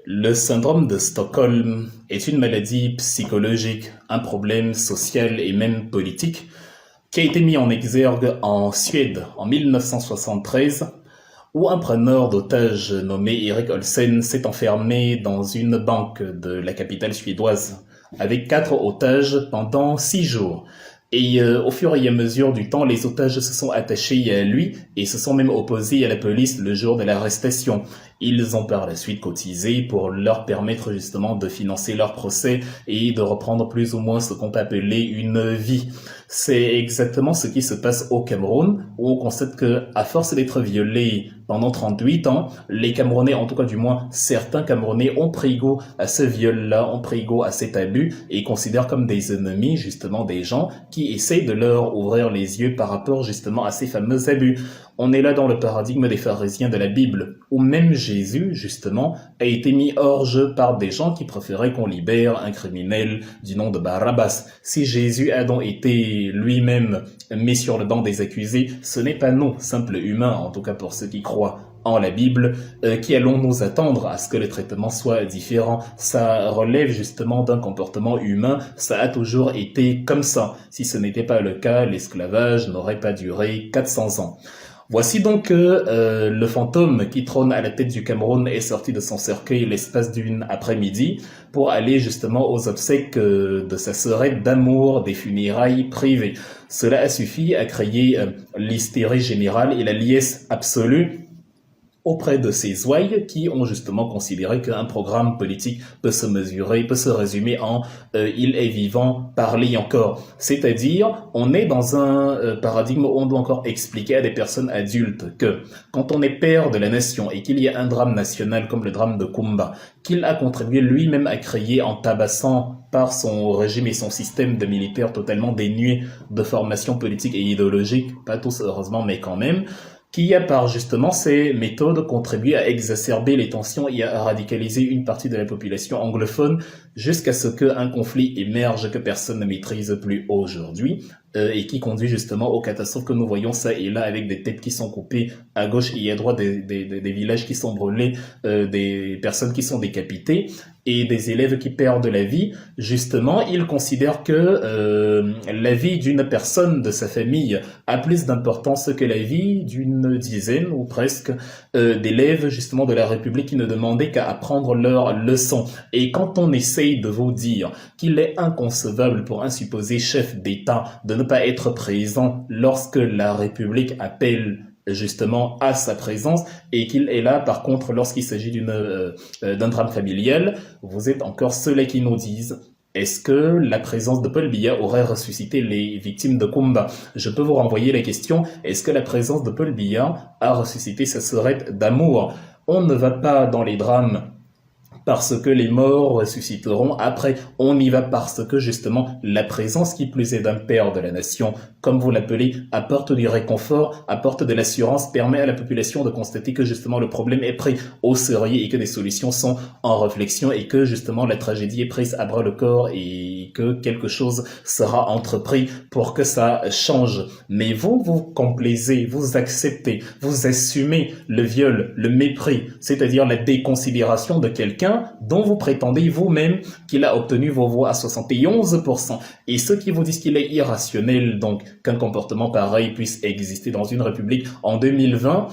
Le syndrome de Stockholm est une maladie psychologique, un problème social et même politique qui a été mis en exergue en Suède en 1973, où un preneur d'otages nommé Erik Olsen s'est enfermé dans une banque de la capitale suédoise avec 4 otages pendant 6 jours. Et au fur et à mesure du temps, les otages se sont attachés à lui et se sont même opposés à la police le jour de l'arrestation. Ils ont par la suite cotisé pour leur permettre justement de financer leur procès et de reprendre plus ou moins ce qu'on peut appeler une vie. C'est exactement ce qui se passe au Cameroun, où on constate que, à force d'être violés pendant 38 ans, les Camerounais, en tout cas du moins certains Camerounais, ont pris goût à ce viol-là, ont pris goût à cet abus et considèrent comme des ennemis justement des gens qui essayent de leur ouvrir les yeux par rapport justement à ces fameux abus. On est là dans le paradigme des pharisiens de la Bible, où même Jésus, justement, a été mis hors jeu par des gens qui préféraient qu'on libère un criminel du nom de Barabbas. Si Jésus a donc été lui-même mis sur le banc des accusés, ce n'est pas nous, simples humains, en tout cas pour ceux qui croient en la Bible, qui allons nous attendre à ce que le traitement soit différent. Ça relève justement d'un comportement humain, ça a toujours été comme ça. Si ce n'était pas le cas, l'esclavage n'aurait pas duré 400 ans. Voici donc que le fantôme qui trône à la tête du Cameroun est sorti de son cercueil l'espace d'une après-midi pour aller justement aux obsèques de sa sœurette d'amour des funérailles privées. Cela a suffi à créer l'hystérie générale et la liesse absolue auprès de ces ouailles qui ont justement considéré qu'un programme politique peut se mesurer, peut se résumer en il est vivant, parlez encore. C'est-à-dire, on est dans un paradigme où on doit encore expliquer à des personnes adultes que quand on est père de la nation et qu'il y a un drame national comme le drame de Kumba, qu'il a contribué lui-même à créer en tabassant par son régime et son système de militaires totalement dénués de formation politique et idéologique, pas tous heureusement mais quand même, qui a par justement ces méthodes contribué à exacerber les tensions et à radicaliser une partie de la population anglophone jusqu'à ce qu'un conflit émerge que personne ne maîtrise plus aujourd'hui et qui conduit justement aux catastrophes que nous voyons ça et là avec des têtes qui sont coupées à gauche et à droite, des villages qui sont brûlés, des personnes qui sont décapitées et des élèves qui perdent la vie. Justement, ils considèrent que la vie d'une personne de sa famille a plus d'importance que la vie d'une dizaine ou presque d'élèves justement de la République qui ne demandaient qu'à apprendre leurs leçons. Et quand on essaye de vous dire qu'il est inconcevable pour un supposé chef d'État de ne pas être présent lorsque la République appelle justement à sa présence et qu'il est là par contre lorsqu'il s'agit d'un drame familial, vous êtes encore ceux-là qui nous disent est-ce que la présence de Paul Biya aurait ressuscité les victimes de Kumba? Je peux vous renvoyer la question, est-ce que la présence de Paul Biya a ressuscité sa sœurette d'amour? On ne va pas dans les drames parce que les morts ressusciteront. Après, on y va parce que justement la présence qui plus est d'un père de la nation, comme vous l'appelez, apporte du réconfort, apporte de l'assurance, permet à la population de constater que justement le problème est pris au sérieux et que des solutions sont en réflexion et que justement la tragédie est prise à bras le corps et que quelque chose sera entrepris pour que ça change. Mais vous complaisez, vous acceptez, vous assumez le viol, le mépris, c'est-à-dire la déconsidération de quelqu'un dont vous prétendez vous-même qu'il a obtenu vos voix à 71%. Et ceux qui vous disent qu'il est irrationnel, donc qu'un comportement pareil puisse exister dans une république en 2020,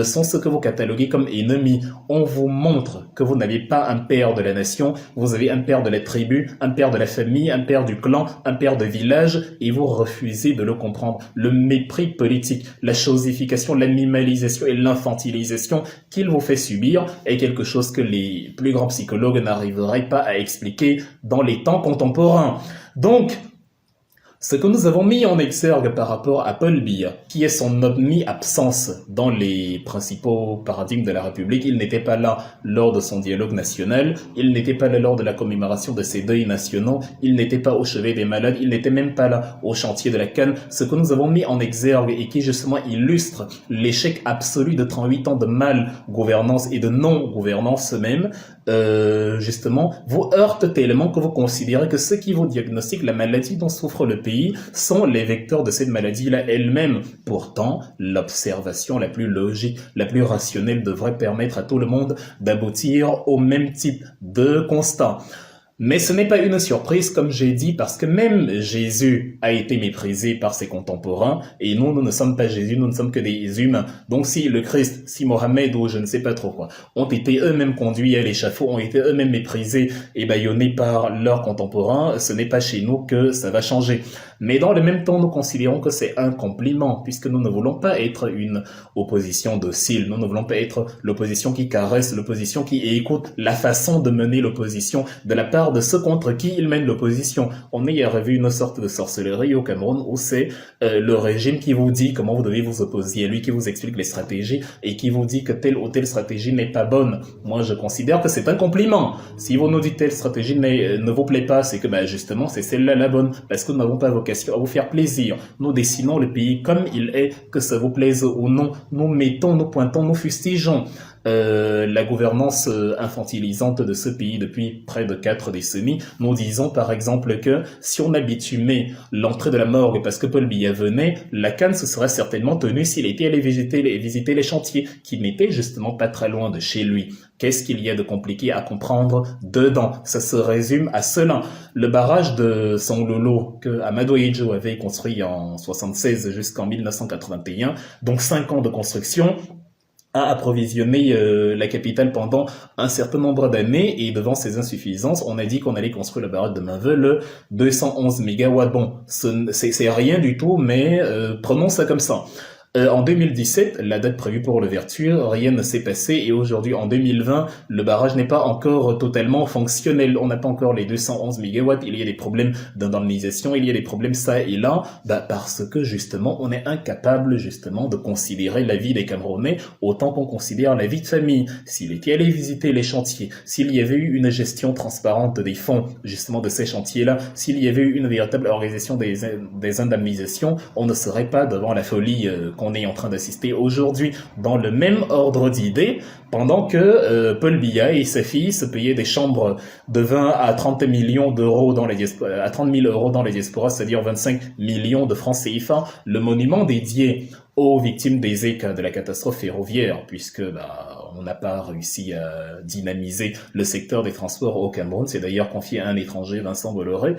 sont ceux que vous cataloguez comme ennemis. On vous montre que vous n'avez pas un père de la nation, vous avez un père de la tribu, un père de la famille, un père du clan, un père de village, et vous refusez de le comprendre. Le mépris politique, la chosification, l'animalisation et l'infantilisation qu'il vous fait subir est quelque chose que les plus grands psychologues n'arriveraient pas à expliquer dans les temps contemporains. Donc, ce que nous avons mis en exergue par rapport à Paul Biya, qui est son omni-absence dans les principaux paradigmes de la République, il n'était pas là lors de son dialogue national, il n'était pas là lors de la commémoration de ses deuils nationaux, il n'était pas au chevet des malades, il n'était même pas là au chantier de la canne. Ce que nous avons mis en exergue et qui justement illustre l'échec absolu de 38 ans de mal-gouvernance et de non-gouvernance même, justement, vous heurte tellement que vous considérez que ceux qui vous diagnostiquent la maladie dont souffre le pays pays sont les vecteurs de cette maladie-là elle-même. Pourtant, l'observation la plus logique, la plus rationnelle devrait permettre à tout le monde d'aboutir au même type de constat. Mais ce n'est pas une surprise, comme j'ai dit, parce que même Jésus a été méprisé par ses contemporains, et nous ne sommes pas Jésus, nous ne sommes que des humains. Donc si le Christ, si Mohammed ou je ne sais pas trop quoi, ont été eux-mêmes conduits à l'échafaud, ont été eux-mêmes méprisés et bâillonnés par leurs contemporains, ce n'est pas chez nous que ça va changer. Mais dans le même temps, nous considérons que c'est un compliment, puisque nous ne voulons pas être une opposition docile, nous ne voulons pas être l'opposition qui caresse, l'opposition qui écoute la façon de mener l'opposition de la part de ceux contre qui il mène l'opposition. On a hier vu une sorte de sorcellerie au Cameroun où c'est le régime qui vous dit comment vous devez vous opposer, lui qui vous explique les stratégies et qui vous dit que telle ou telle stratégie n'est pas bonne. Moi, je considère que c'est un compliment. Si vous nous dites telle stratégie ne vous plaît pas, c'est que justement c'est celle-là la bonne, parce que nous n'avons pas vocation à vous faire plaisir. Nous dessinons le pays comme il est, que ça vous plaise ou non. Nous mettons, nous pointons, nous fustigeons la gouvernance infantilisante de ce pays depuis près de 4 décennies. Nous disons par exemple que si on a bitumé l'entrée de la morgue parce que Paul Biya venait, la canne se serait certainement tenue s'il était allé visiter les chantiers qui n'étaient justement pas très loin de chez lui. Qu'est-ce qu'il y a de compliqué à comprendre dedans? Ça se résume à cela. Le barrage de Sanglolo que Amadou Ahidjo avait construit en 76 jusqu'en 1981, donc 5 ans de construction, a approvisionné la capitale pendant un certain nombre d'années, et devant ces insuffisances, on a dit qu'on allait construire le barrage de Mainville, 211 mégawatts. Bon, c'est rien du tout, mais prenons ça comme ça. En 2017, la date prévue pour l'ouverture, rien ne s'est passé, et aujourd'hui, en 2020, le barrage n'est pas encore totalement fonctionnel. On n'a pas encore les 211 mégawatts, il y a des problèmes d'indemnisation, il y a des problèmes ça et là, parce que justement, on est incapable justement de considérer la vie des Camerounais autant qu'on considère la vie de famille. S'il était allé visiter les chantiers, s'il y avait eu une gestion transparente des fonds, justement de ces chantiers-là, s'il y avait eu une véritable organisation des indemnisations, on ne serait pas devant la folie qu'on est en train d'assister aujourd'hui. Dans le même ordre d'idées, pendant que Paul Biya et sa fille se payaient des chambres de 20 à 30 millions d'euros dans les diasporas, à 30 000 euros dans les diasporas, c'est-à-dire 25 millions de francs CFA, le monument dédié aux victimes des écueils de la catastrophe ferroviaire, puisque on n'a pas réussi à dynamiser le secteur des transports au Cameroun. C'est d'ailleurs confié à un étranger, Vincent Bolloré.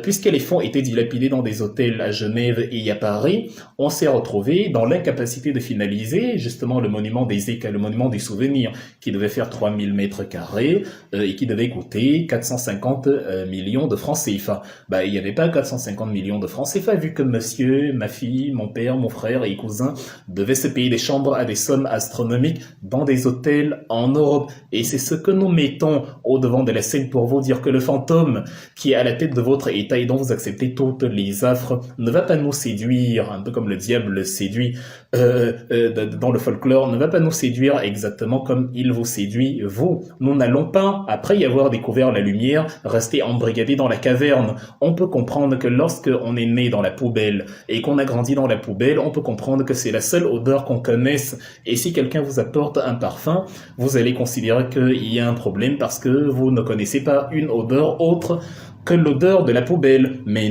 Puisque les fonds étaient dilapidés dans des hôtels à Genève et à Paris, on s'est retrouvé dans l'incapacité de finaliser justement le monument des écueils, le monument du souvenir, qui devait faire 3000 mètres carrés et qui devait coûter 450 millions de francs CFA. Il n'y avait pas 450 millions de francs CFA, vu que monsieur, ma fille, mon père, mon frère et cousins devaient se payer des chambres à des sommes astronomiques dans des hôtels en Europe. Et c'est ce que nous mettons au devant de la scène pour vous dire que le fantôme qui est à la tête de votre État et dont vous acceptez toutes les affres ne va pas nous séduire, un peu comme le diable séduit dans le folklore, ne va pas nous séduire exactement comme il vous séduit, vous. Nous n'allons pas, après y avoir découvert la lumière, rester embrigadés dans la caverne. On peut comprendre que lorsque on est né dans la poubelle et qu'on a grandi dans la poubelle, on peut comprendre que c'est la seule odeur qu'on connaisse. Et si quelqu'un vous apporte un parfum, vous allez considérer qu'il y a un problème parce que vous ne connaissez pas une odeur autre que l'odeur de la poubelle. Mais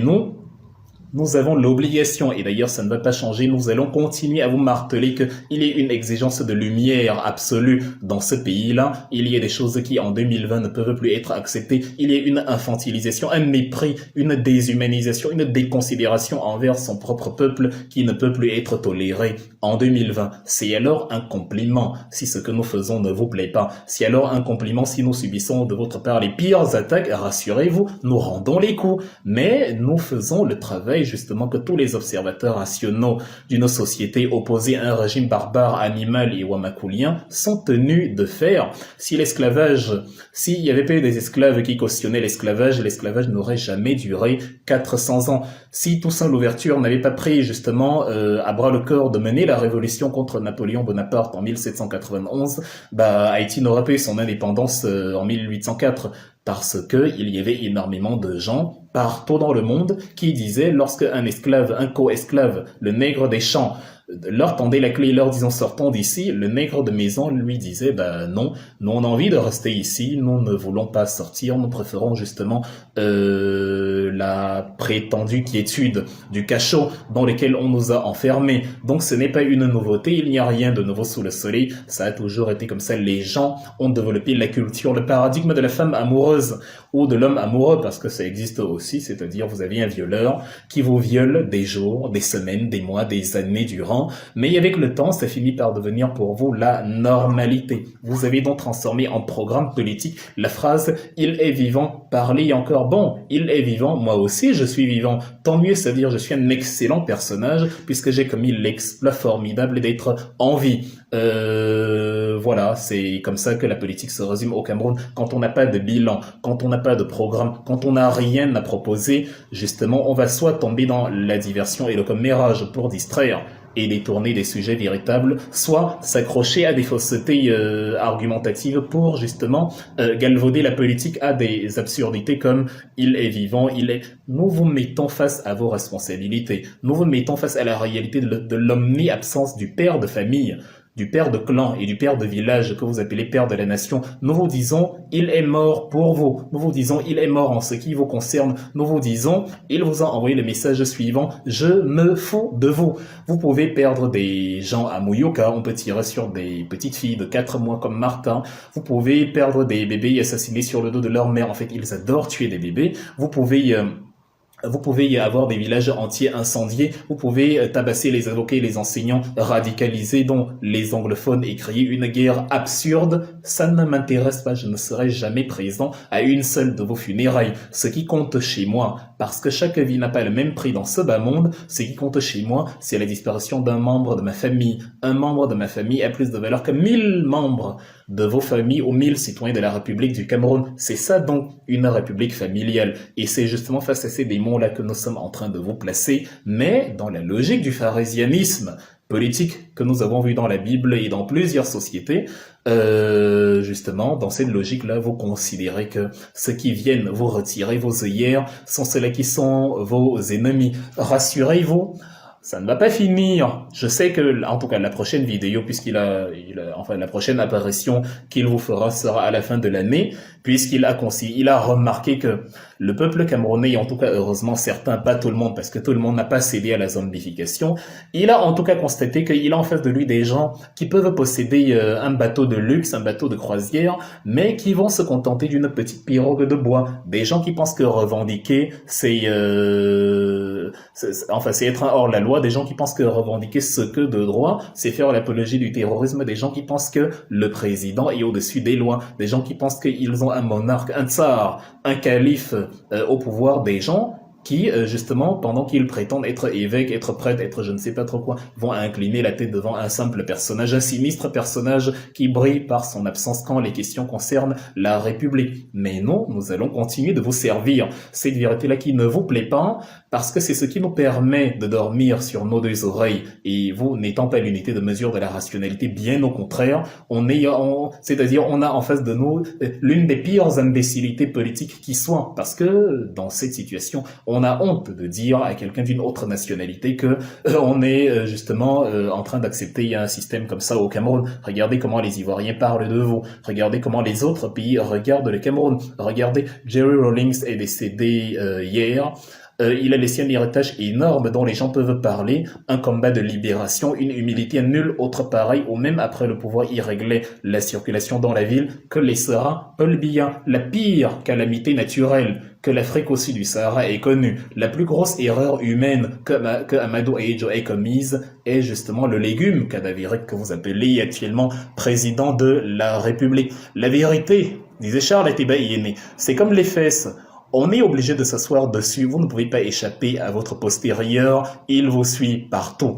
nous avons l'obligation, et d'ailleurs ça ne va pas changer, nous allons continuer à vous marteler qu'il y a une exigence de lumière absolue dans ce pays-là. Il y a des choses qui en 2020 ne peuvent plus être acceptées. Il y a une infantilisation, un mépris, une déshumanisation, une déconsidération envers son propre peuple qui ne peut plus être tolérée en 2020. C'est alors un compliment si ce que nous faisons ne vous plaît pas. C'est alors un compliment si nous subissons de votre part les pires attaques. Rassurez-vous, nous rendons les coups, mais nous faisons le travail justement que tous les observateurs rationaux d'une société opposée à un régime barbare, animal et wamakoulien sont tenus de faire. S'il y avait pas eu des esclaves qui cautionnaient l'esclavage n'aurait jamais duré 400 ans. Si Toussaint Louverture n'avait pas pris justement à bras le corps de mener la révolution contre Napoléon Bonaparte en 1791, Haïti n'aurait pas eu son indépendance en 1804. Parce que il y avait énormément de gens partout dans le monde qui disait, lorsque un esclave, un co-esclave, le nègre des champs, leur tendait la clé, leur disant sortons d'ici, le nègre de maison lui disait non, nous on a envie de rester ici, nous ne voulons pas sortir, nous préférons justement la prétendue quiétude du cachot dans lequel on nous a enfermés. Donc ce n'est pas une nouveauté, il n'y a rien de nouveau sous le soleil, ça a toujours été comme ça, les gens ont développé la culture, le paradigme de la femme amoureuse ou de l'homme amoureux, parce que ça existe aussi, c'est-à-dire vous avez un violeur qui vous viole des jours, des semaines, des mois, des années durant, mais avec le temps, ça finit par devenir pour vous la normalité. Vous avez donc transformé en programme politique la phrase « il est vivant », parlez encore, bon, il est vivant, moi aussi je suis vivant, tant mieux, ça veut dire je suis un excellent personnage puisque j'ai commis l'exploit formidable d'être en vie. Voilà, c'est comme ça que la politique se résume au Cameroun. Quand on n'a pas de bilan, quand on n'a pas de programme, quand on n'a rien à proposer, justement, on va soit tomber dans la diversion et le commérage pour distraire et détourner des sujets véritables, soit s'accrocher à des faussetés argumentatives pour justement galvauder la politique à des absurdités comme il est vivant, il est... Nous vous mettons face à vos responsabilités, nous vous mettons face à la réalité de l'omni-absence du père de famille, du père de clan et du père de village que vous appelez père de la nation. Nous vous disons, il est mort pour vous. Nous vous disons, il est mort en ce qui vous concerne. Nous vous disons, il vous a envoyé le message suivant, je me fous de vous. Vous pouvez perdre des gens à Mouyoka, on peut tirer sur des petites filles de 4 mois comme Martin. Vous pouvez perdre des bébés assassinés sur le dos de leur mère. En fait, ils adorent tuer des bébés. Vous pouvez y avoir des villages entiers incendiés, vous pouvez tabasser les avocats et les enseignants radicalisés dont les anglophones et créer une guerre absurde, ça ne m'intéresse pas, je ne serai jamais présent à une seule de vos funérailles. Ce qui compte chez moi, parce que chaque vie n'a pas le même prix dans ce bas monde, ce qui compte chez moi, c'est la disparition d'un membre de ma famille. Un membre de ma famille a plus de valeur que 1000 membres de vos familles ou 1000 citoyens de la République du Cameroun. C'est ça donc une république familiale. Et c'est justement face à ces démons-là que nous sommes en train de vous placer, mais dans la logique du pharisianisme politique que nous avons vu dans la Bible et dans plusieurs sociétés, justement, dans cette logique-là, vous considérez que ceux qui viennent vous retirer vos œillères sont ceux-là qui sont vos ennemis. Rassurez-vous, ça ne va pas finir. Je sais que, en tout cas, la prochaine vidéo, enfin, la prochaine apparition qu'il vous fera sera à la fin de l'année, puisqu'il a remarqué que le peuple camerounais, et en tout cas, heureusement, certains, pas tout le monde, parce que tout le monde n'a pas cédé à la zombification, il a en tout cas constaté qu'il a en face de lui des gens qui peuvent posséder un bateau de luxe, un bateau de croisière, mais qui vont se contenter d'une petite pirogue de bois. Des gens qui pensent que revendiquer, c'est être un hors-la-loi, des gens qui pensent que revendiquer ce que de droit, c'est faire l'apologie du terrorisme, des gens qui pensent que le président est au-dessus des lois, des gens qui pensent qu'ils ont un monarque, un tsar, un calife au pouvoir, des gens qui, justement, pendant qu'ils prétendent être évêques, être prêtres, être je ne sais pas trop quoi, vont incliner la tête devant un simple personnage, un sinistre personnage qui brille par son absence quand les questions concernent la République. Mais non, nous allons continuer de vous servir cette vérité-là qui ne vous plaît pas, parce que c'est ce qui nous permet de dormir sur nos deux oreilles. Et vous, n'étant pas l'unité de mesure de la rationalité, bien au contraire, c'est-à-dire on a en face de nous l'une des pires imbécilités politiques qui soit, parce que dans cette situation, on a honte de dire à quelqu'un d'une autre nationalité que on est justement en train d'accepter un système comme ça au Cameroun. Regardez comment les Ivoiriens parlent de vous. Regardez comment les autres pays regardent le Cameroun. Regardez, Jerry Rawlings est décédé hier. Il a laissé un héritage énorme dont les gens peuvent parler, un combat de libération, une humilité nulle autre pareil, ou même après le pouvoir y réglait la circulation dans la ville, que laissera Paul Biya, la pire calamité naturelle que l'Afrique au sud du Sahara ait connue. La plus grosse erreur humaine que Amadou Ahidjo ait commise est justement le légume cadavérique que vous appelez actuellement président de la République. La vérité, disait Charles Atiba-Iéné, c'est comme les fesses. On est obligé de s'asseoir dessus, vous ne pouvez pas échapper à votre postérieur, il vous suit partout.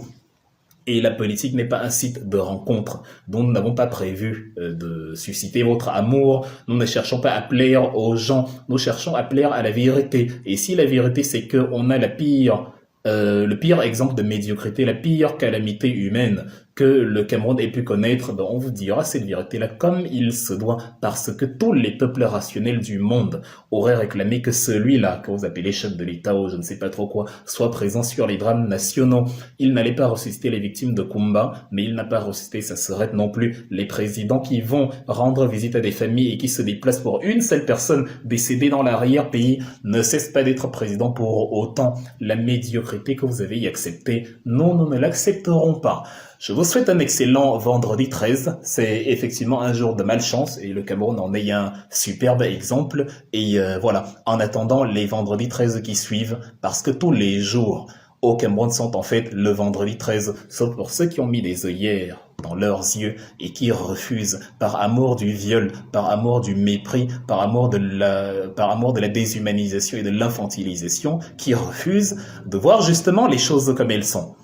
Et la politique n'est pas un site de rencontre dont nous n'avons pas prévu de susciter votre amour. Nous ne cherchons pas à plaire aux gens, nous cherchons à plaire à la vérité. Et si la vérité c'est qu'on a le pire exemple de médiocrité, la pire calamité humaine que le Cameroun ait pu connaître, on vous dira cette vérité-là comme il se doit, parce que tous les peuples rationnels du monde auraient réclamé que celui-là, que vous appelez chef de l'État ou je ne sais pas trop quoi, soit présent sur les drames nationaux. Il n'allait pas ressusciter les victimes de Kumba, mais il n'a pas ressuscité, ça serait non plus les présidents qui vont rendre visite à des familles et qui se déplacent pour une seule personne décédée dans l'arrière-pays ne cesse pas d'être président pour autant. La médiocrité que vous avez y acceptée, non, nous ne l'accepterons pas. Je vous souhaite un excellent vendredi 13. C'est effectivement un jour de malchance et le Cameroun en est un superbe exemple. Et voilà, en attendant les vendredis 13 qui suivent, parce que tous les jours au Cameroun sont en fait le vendredi 13, sauf pour ceux qui ont mis des œillères dans leurs yeux et qui refusent, par amour du viol, par amour du mépris, par amour de la déshumanisation et de l'infantilisation, qui refusent de voir justement les choses comme elles sont.